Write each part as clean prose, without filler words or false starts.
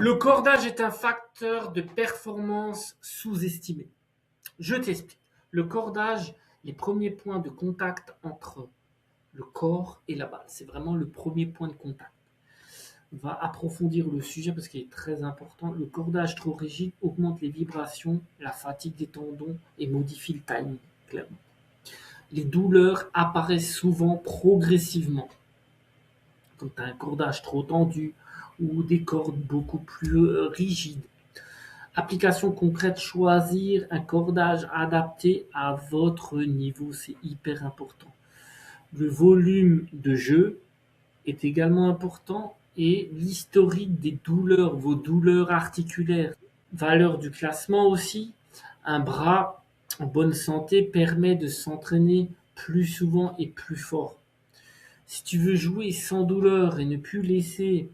Le cordage est un facteur de performance sous-estimé. Je t'explique. Le cordage, les premiers points de contact entre le corps et la balle, c'est vraiment le premier point de contact. On va approfondir le sujet parce qu'il est très important. Le cordage trop rigide augmente les vibrations, la fatigue des tendons et modifie le timing, clairement. Les douleurs apparaissent souvent progressivement. Quand tu as un cordage trop tendu ou des cordes beaucoup plus rigides. Application concrète, choisir un cordage adapté à votre niveau, c'est hyper important. Le volume de jeu est également important et l'historique des douleurs, vos douleurs articulaires. Valeur du classement aussi. Un bras en bonne santé permet de s'entraîner plus souvent et plus fort. Si tu veux jouer sans douleur et ne plus laisser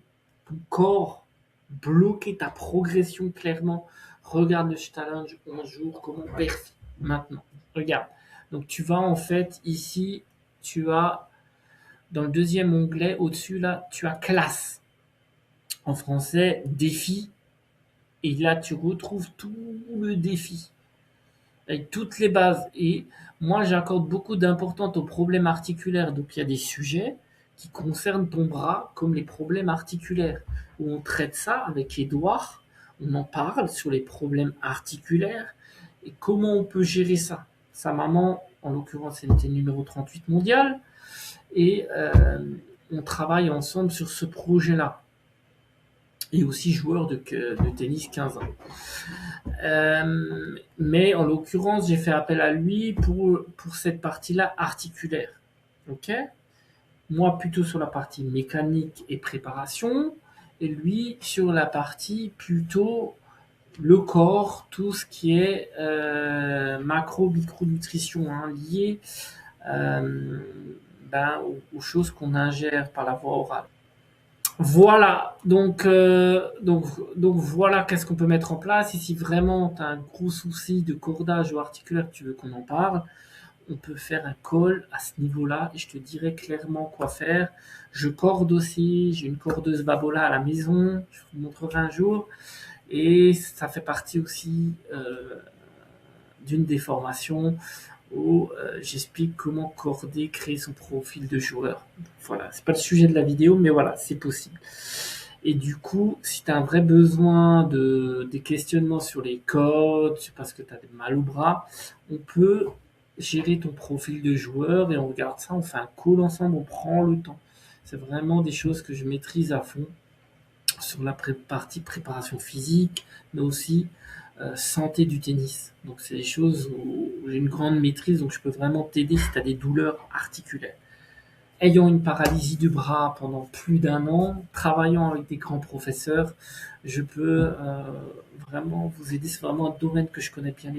ton corps bloquer ta progression clairement, regarde le challenge 11 jours, comment perf maintenant. Regarde. Donc tu vas en fait ici, tu as dans le deuxième onglet au-dessus là, tu as classe. En français, défi. Et là, tu retrouves tout le défi avec toutes les bases. Et moi, j'accorde beaucoup d'importance aux problèmes articulaires. Donc, il y a des sujets qui concernent ton bras, comme les problèmes articulaires, où on traite ça avec Edouard. On en parle sur les problèmes articulaires et comment on peut gérer ça. Sa maman, en l'occurrence, elle était numéro 38 mondial. Et on travaille ensemble sur ce projet-là. Et aussi joueur de tennis 15 ans. Mais en l'occurrence, j'ai fait appel à lui pour cette partie-là articulaire. Ok. Moi, plutôt sur la partie mécanique et préparation, et lui sur la partie plutôt le corps, tout ce qui est macro-micronutrition lié aux choses qu'on ingère par la voie orale. Voilà, donc voilà qu'est-ce qu'on peut mettre en place. Et si vraiment tu as un gros souci de cordage ou articulaire, tu veux qu'on en parle, on peut faire un call à ce niveau-là et je te dirai clairement quoi faire. Je corde aussi, j'ai une cordeuse Babola à la maison, je vous montrerai un jour. Et ça fait partie aussi d'une des formations où j'explique comment corder, créer son profil de joueur. Voilà, c'est pas le sujet de la vidéo, mais voilà, c'est possible. Et du coup, si tu as un vrai besoin des questionnements sur les codes, parce que tu as mal au bras, on peut gérer ton profil de joueur et on regarde ça, on fait un call ensemble, on prend le temps. C'est vraiment des choses que je maîtrise à fond sur la partie préparation physique, mais aussi santé du tennis. Donc c'est des choses où j'ai une grande maîtrise, donc je peux vraiment t'aider si tu as des douleurs articulaires. Ayant une paralysie du bras pendant plus d'1 an, travaillant avec des grands professeurs, je peux vraiment vous aider. C'est vraiment un domaine que je connais bien.